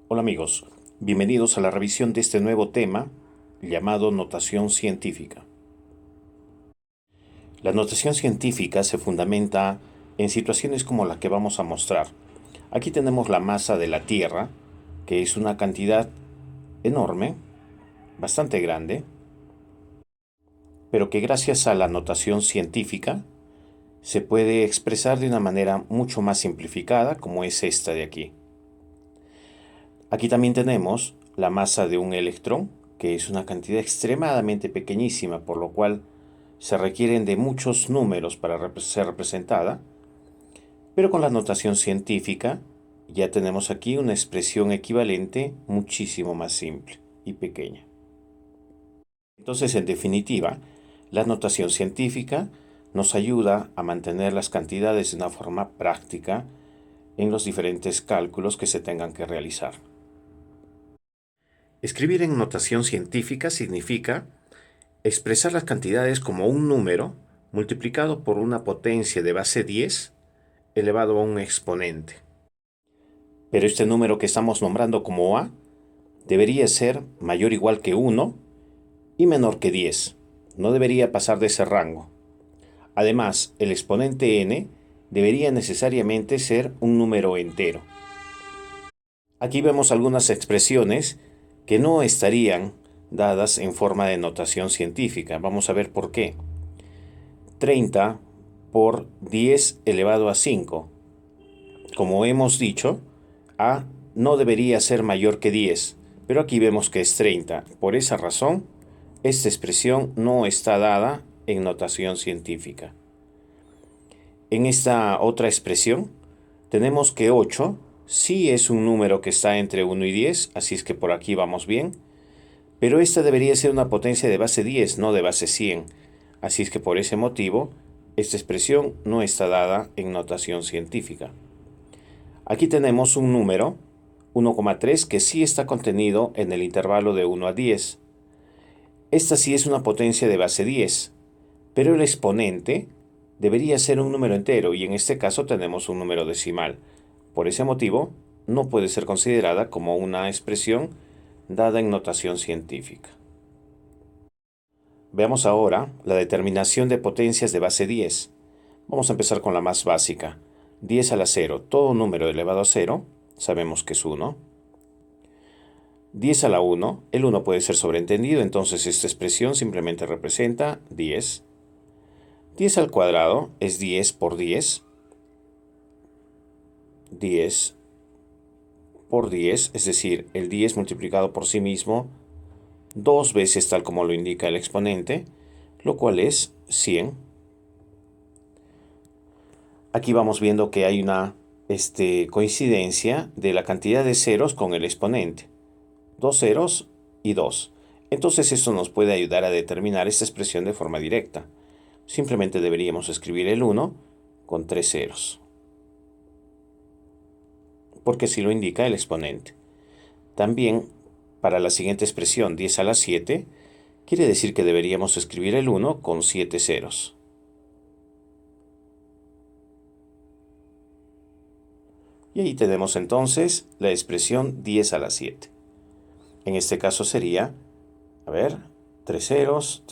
Hola amigos, bienvenidos a la revisión de este nuevo tema llamado notación científica. La notación científica se fundamenta en situaciones como la que vamos a mostrar. Aquí tenemos la masa de la Tierra, que es una cantidad enorme, bastante grande, pero que gracias a la notación científica se puede expresar de una manera mucho más simplificada, como es esta de aquí. Aquí también tenemos la masa de un electrón, que es una cantidad extremadamente pequeñísima, por lo cual se requieren de muchos números para ser representada, pero con la notación científica ya tenemos aquí una expresión equivalente muchísimo más simple y pequeña. Entonces, en definitiva, la notación científica nos ayuda a mantener las cantidades de una forma práctica en los diferentes cálculos que se tengan que realizar. Escribir en notación científica significa expresar las cantidades como un número multiplicado por una potencia de base 10 elevado a un exponente. Pero este número que estamos nombrando como A debería ser mayor o igual que 1 y menor que 10. No debería pasar de ese rango. Además, el exponente n debería necesariamente ser un número entero. Aquí vemos algunas expresiones que no estarían dadas en forma de notación científica. Vamos a ver por qué. 30 por 10 elevado a 5. Como hemos dicho, A no debería ser mayor que 10, pero aquí vemos que es 30. Por esa razón, esta expresión no está dada en notación científica. En esta otra expresión, tenemos que 8 sí es un número que está entre 1 y 10, así es que por aquí vamos bien, pero esta debería ser una potencia de base 10, no de base 100, así es que por ese motivo, esta expresión no está dada en notación científica. Aquí tenemos un número, 1,3, que sí está contenido en el intervalo de 1 a 10. Esta sí es una potencia de base 10, pero el exponente debería ser un número entero y en este caso tenemos un número decimal. Por ese motivo, no puede ser considerada como una expresión dada en notación científica. Veamos ahora la determinación de potencias de base 10. Vamos a empezar con la más básica. 10 a la 0, todo número elevado a 0, sabemos que es 1. 10 a la 1, el 1 puede ser sobreentendido, entonces esta expresión simplemente representa 10. 10 al cuadrado es 10 por 10. 10 por 10, es decir, el 10 multiplicado por sí mismo dos veces tal como lo indica el exponente, lo cual es 100. Aquí vamos viendo que hay una coincidencia de la cantidad de ceros con el exponente. 2 ceros y 2. Entonces esto nos puede ayudar a determinar esta expresión de forma directa. Simplemente deberíamos escribir el 1 con 3 ceros, porque así lo indica el exponente. También, para la siguiente expresión, 10 a la 7, quiere decir que deberíamos escribir el 1 con 7 ceros. Y ahí tenemos entonces la expresión 10 a la 7. En este caso sería, 3 ceros,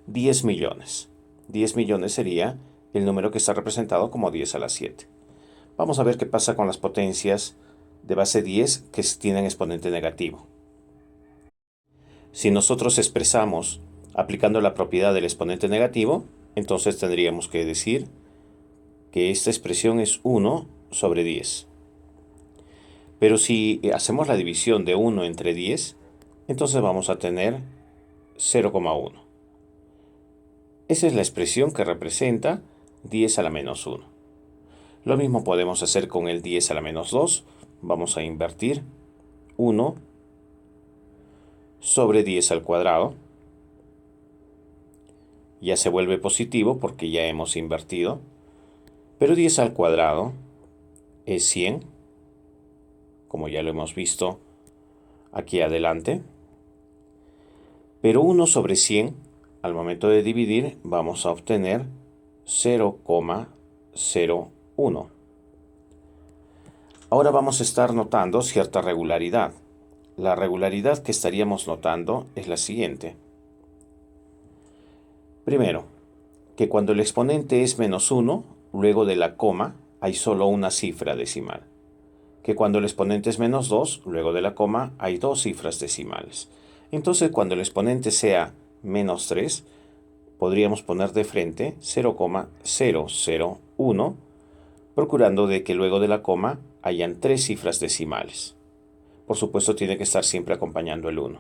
10 millones. 10 millones sería el número que está representado como 10 a la 7. Vamos a ver qué pasa con las potencias de base 10 que tienen exponente negativo. Si nosotros expresamos aplicando la propiedad del exponente negativo, entonces tendríamos que decir que esta expresión es 1 sobre 10. Pero si hacemos la división de 1 entre 10, entonces vamos a tener 0,1. Esa es la expresión que representa 10 a la menos 1. Lo mismo podemos hacer con el 10 a la menos 2. Vamos a invertir 1 sobre 10 al cuadrado. Ya se vuelve positivo porque ya hemos invertido. Pero 10 al cuadrado es 100, como ya lo hemos visto aquí adelante. Pero 1 sobre 100, al momento de dividir, vamos a obtener 0,01. Ahora vamos a estar notando cierta regularidad. La regularidad que estaríamos notando es la siguiente. Primero, que cuando el exponente es -1, luego de la coma hay solo una cifra decimal. Que cuando el exponente es -2, luego de la coma hay dos cifras decimales. Entonces, cuando el exponente sea -3, podríamos poner de frente 0,001, procurando de que luego de la coma hayan tres cifras decimales. Por supuesto, tiene que estar siempre acompañando el 1.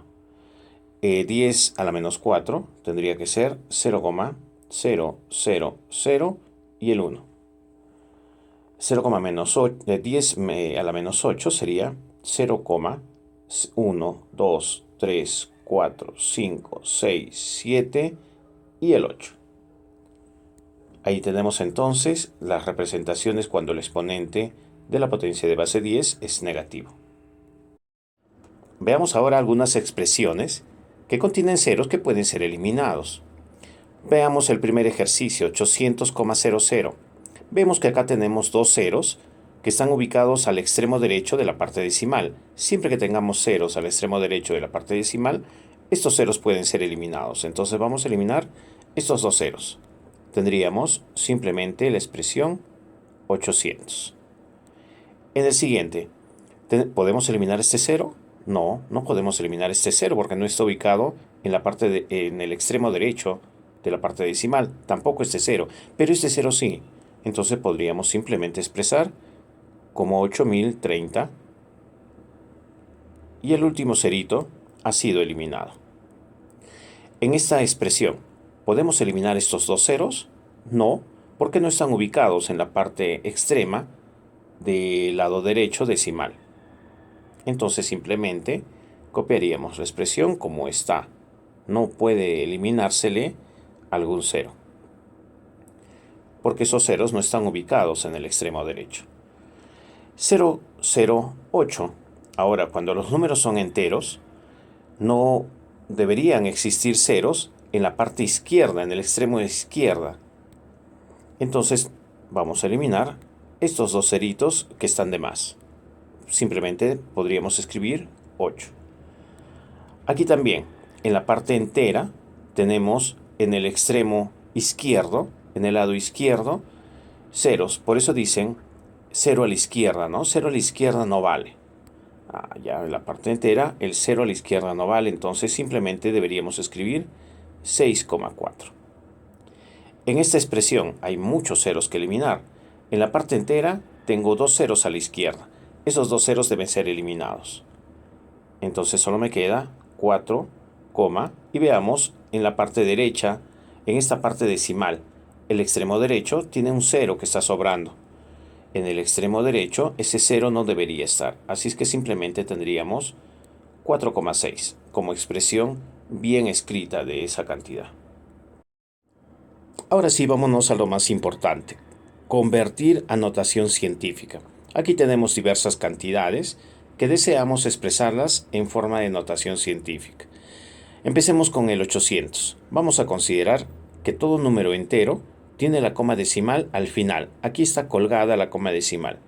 10 a la -4 tendría que ser 0,000 y el 1. 10 a la -8 sería 0,1, 2, 3, 4, 5, 6, 7 y el 8. Ahí tenemos entonces las representaciones cuando el exponente de la potencia de base 10 es negativo. Veamos ahora algunas expresiones que contienen ceros que pueden ser eliminados. Veamos el primer ejercicio, 800,00. Vemos que acá tenemos dos ceros que están ubicados al extremo derecho de la parte decimal. Siempre que tengamos ceros al extremo derecho de la parte decimal, estos ceros pueden ser eliminados. Entonces vamos a eliminar estos dos ceros. Tendríamos simplemente la expresión 800. En el siguiente, ¿podemos eliminar este cero? No, no podemos eliminar este cero porque no está ubicado en la parte en el extremo derecho de la parte decimal. Tampoco este cero, pero este cero sí. Entonces podríamos simplemente expresar como 8030 y el último cerito ha sido eliminado. En esta expresión, ¿podemos eliminar estos dos ceros? No, porque no están ubicados en la parte extrema del lado derecho decimal. Entonces simplemente copiaríamos la expresión como está. No puede eliminársele algún cero, porque esos ceros no están ubicados en el extremo derecho. 008. Ahora, cuando los números son enteros, no deberían existir ceros en la parte izquierda, en el extremo de izquierda. Entonces vamos a eliminar estos dos ceritos que están de más. Simplemente podríamos escribir 8. Aquí también, en la parte entera, tenemos en el extremo izquierdo, en el lado izquierdo, ceros. Por eso dicen 0 a la izquierda, ¿no? 0 a la izquierda no vale. Ya en la parte entera, el 0 a la izquierda no vale, entonces simplemente deberíamos escribir 6,4. En esta expresión hay muchos ceros que eliminar. En la parte entera tengo dos ceros a la izquierda. Esos dos ceros deben ser eliminados. Entonces solo me queda 4, y veamos en la parte derecha, en esta parte decimal, el extremo derecho tiene un 0 que está sobrando. En el extremo derecho ese 0 no debería estar, así es que simplemente tendríamos 4,6 como expresión bien escrita de esa cantidad. Ahora sí, vámonos a lo más importante, convertir a notación científica. Aquí tenemos diversas cantidades que deseamos expresarlas en forma de notación científica. Empecemos con el 800. Vamos a considerar que todo número entero tiene la coma decimal al final. Aquí está colgada la coma decimal.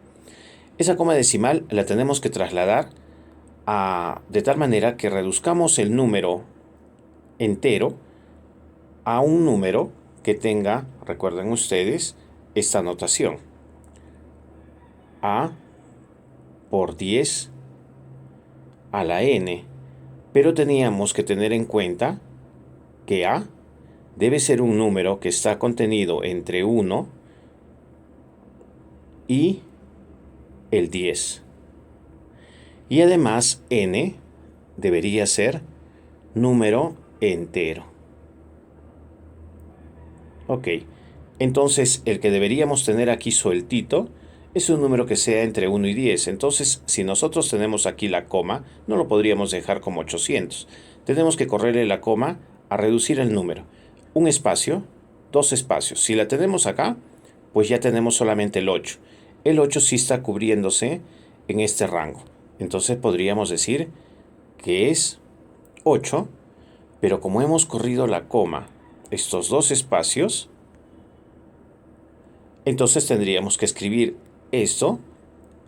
Esa coma decimal la tenemos que trasladar de tal manera que reduzcamos el número entero a un número que tenga, recuerden ustedes, esta notación. A por 10 a la n. Pero teníamos que tener en cuenta que A debe ser un número que está contenido entre 1 y el 10. Y además n debería ser número entero. Ok, entonces el que deberíamos tener aquí sueltito es un número que sea entre 1 y 10. Entonces, si nosotros tenemos aquí la coma, no lo podríamos dejar como 800. Tenemos que correrle la coma a reducir el número. Un espacio, dos espacios. Si la tenemos acá, pues ya tenemos solamente el 8. El 8 sí está cubriéndose en este rango. Entonces podríamos decir que es 8, pero como hemos corrido la coma, estos dos espacios, entonces tendríamos que escribir esto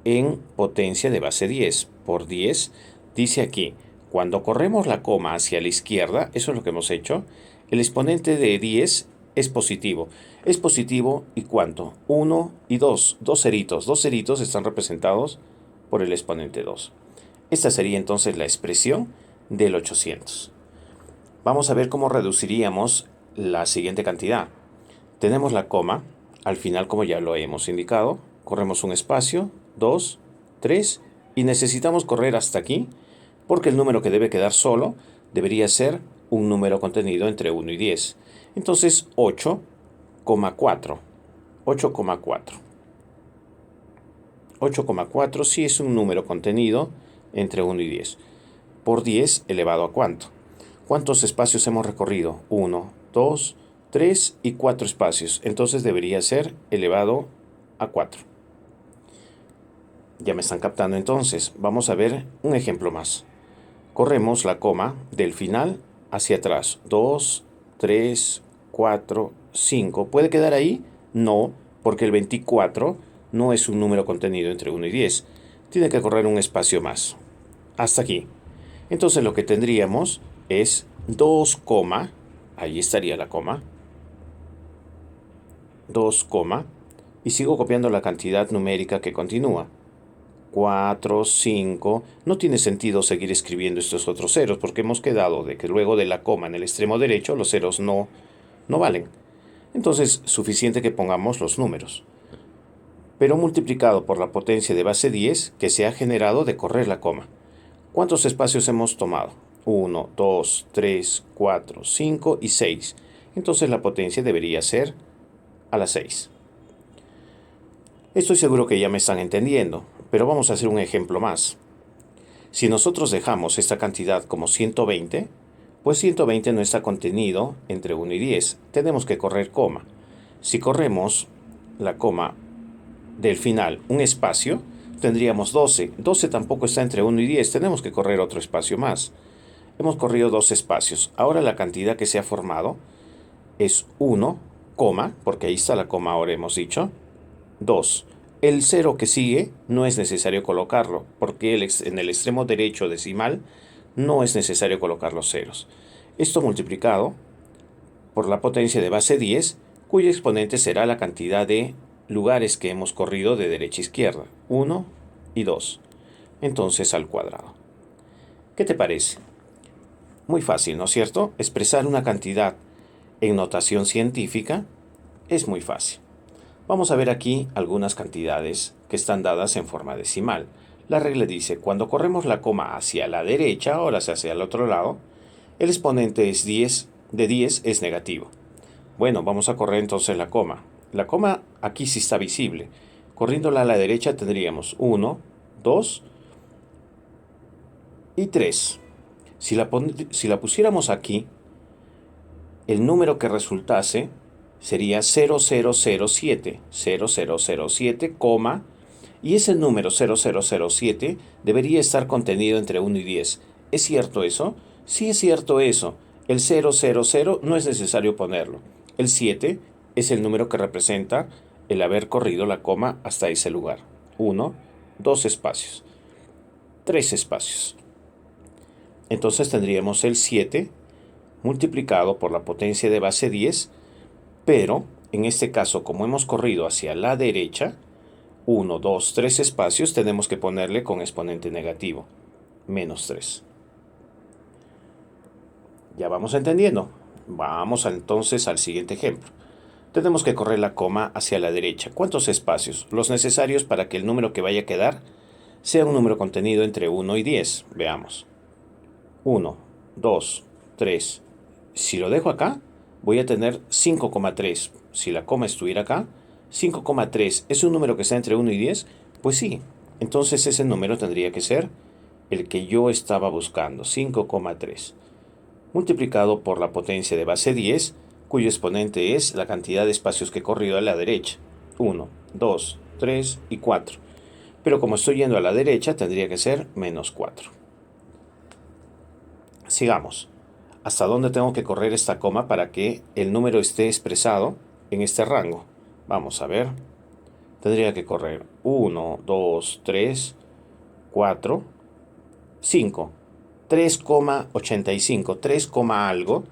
en potencia de base 10. Por 10, dice aquí, cuando corremos la coma hacia la izquierda, eso es lo que hemos hecho, el exponente de 10 es positivo. Es positivo, ¿y cuánto? 1 y 2. Dos ceritos. Dos ceritos están representados por el exponente 2. Esta sería entonces la expresión del 800. Vamos a ver cómo reduciríamos la siguiente cantidad. Tenemos la coma, al final como ya lo hemos indicado, corremos un espacio, 2, 3, y necesitamos correr hasta aquí, porque el número que debe quedar solo debería ser un número contenido entre 1 y 10. Entonces 8,4. 8,4. 8,4 sí es un número contenido entre 1 y 10. Por 10 elevado a ¿cuánto? ¿Cuántos espacios hemos recorrido? 1, 2, 3 y 4 espacios. Entonces debería ser elevado a 4. Ya me están captando entonces. Vamos a ver un ejemplo más. Corremos la coma del final hacia atrás. 2, 3, 4, 5. ¿Puede quedar ahí? No, porque el 24 no es un número contenido entre 1 y 10. Tiene que correr un espacio más. Hasta aquí. Entonces lo que tendríamos es 2, ahí estaría la coma, 2, y sigo copiando la cantidad numérica que continúa. 4, 5, no tiene sentido seguir escribiendo estos otros ceros porque hemos quedado de que luego de la coma en el extremo derecho los ceros no valen. Entonces suficiente que pongamos los números, pero multiplicado por la potencia de base 10 que se ha generado de correr la coma. ¿Cuántos espacios hemos tomado? 1, 2, 3, 4, 5 y 6. Entonces la potencia debería ser a la 6. Estoy seguro que ya me están entendiendo, pero vamos a hacer un ejemplo más. Si nosotros dejamos esta cantidad como 120, pues 120 no está contenido entre 1 y 10. Tenemos que correr coma. Si corremos la coma del final un espacio, tendríamos 12. 12 tampoco está entre 1 y 10. Tenemos que correr otro espacio más. Hemos corrido 2 espacios. Ahora la cantidad que se ha formado es 1, porque ahí está la coma ahora hemos dicho, 2. El 0 que sigue no es necesario colocarlo, porque en el extremo derecho decimal no es necesario colocar los ceros. Esto multiplicado por la potencia de base 10, cuyo exponente será la cantidad de lugares que hemos corrido de derecha a izquierda, 1 y 2. Entonces al cuadrado. ¿Qué te parece? Muy fácil, ¿no es cierto? Expresar una cantidad en notación científica es muy fácil. Vamos a ver aquí algunas cantidades que están dadas en forma decimal. La regla dice, cuando corremos la coma hacia la derecha, ahora hacia el otro lado, el exponente es 10, de 10 es negativo. Bueno, vamos a correr entonces la coma. La coma aquí sí está visible. Corriéndola a la derecha tendríamos 1, 2 y 3. Si la pusiéramos aquí, el número que resultase sería 0007, 0007, y ese número 0007 debería estar contenido entre 1 y 10. ¿Es cierto eso? Sí es cierto eso. El 000 no es necesario ponerlo. El 7 es el número que representa el haber corrido la coma hasta ese lugar. 1, 2 espacios, 3 espacios. Entonces tendríamos el 7 multiplicado por la potencia de base 10, pero en este caso, como hemos corrido hacia la derecha, 1, 2, 3 espacios, tenemos que ponerle con exponente negativo, menos 3. Ya vamos entendiendo. Vamos entonces al siguiente ejemplo. Tenemos que correr la coma hacia la derecha. ¿Cuántos espacios? Los necesarios para que el número que vaya a quedar sea un número contenido entre 1 y 10. Veamos. 1, 2, 3. Si lo dejo acá, voy a tener 5,3. Si la coma estuviera acá, 5,3 es un número que está entre 1 y 10. Pues sí, entonces ese número tendría que ser el que yo estaba buscando, 5,3, multiplicado por la potencia de base 10, cuyo exponente es la cantidad de espacios que he corrido a la derecha, 1, 2, 3 y 4. Pero como estoy yendo a la derecha, tendría que ser menos 4. Sigamos. ¿Hasta dónde tengo que correr esta coma para que el número esté expresado en este rango? Vamos a ver. Tendría que correr 1, 2, 3, 4, 5. 3,85, 3, algo.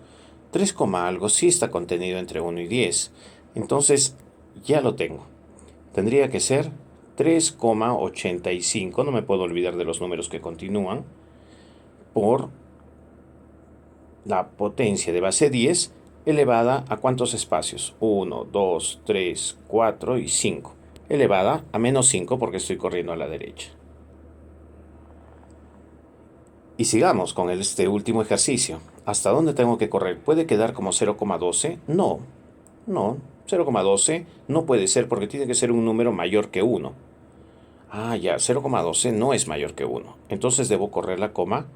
3, algo sí está contenido entre 1 y 10. Entonces ya lo tengo. Tendría que ser 3,85. No me puedo olvidar de los números que continúan. Por la potencia de base 10 elevada a ¿cuántos espacios? 1, 2, 3, 4 y 5. Elevada a menos 5 porque estoy corriendo a la derecha. Y sigamos con este último ejercicio. ¿Hasta dónde tengo que correr? ¿Puede quedar como 0,12? No, no. 0,12 no puede ser porque tiene que ser un número mayor que 1. Ah, ya, 0,12 no es mayor que 1. Entonces debo correr la coma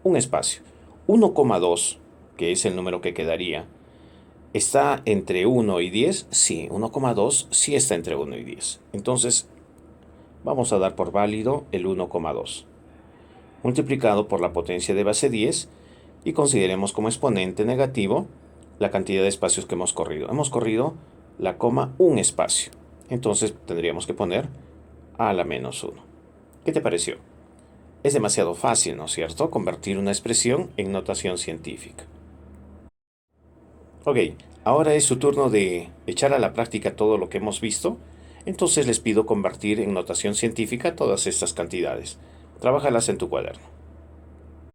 un espacio. 1,2, que es el número que quedaría, ¿está entre 1 y 10? Sí, 1,2 sí está entre 1 y 10. Entonces vamos a dar por válido el 1,2 multiplicado por la potencia de base 10 y consideremos como exponente negativo la cantidad de espacios que hemos corrido. Hemos corrido la coma un espacio. Entonces tendríamos que poner a la menos 1. ¿Qué te pareció? Es demasiado fácil, ¿no es cierto?, convertir una expresión en notación científica. Ok, ahora es su turno de echar a la práctica todo lo que hemos visto. Entonces les pido convertir en notación científica todas estas cantidades. Trábajalas en tu cuaderno.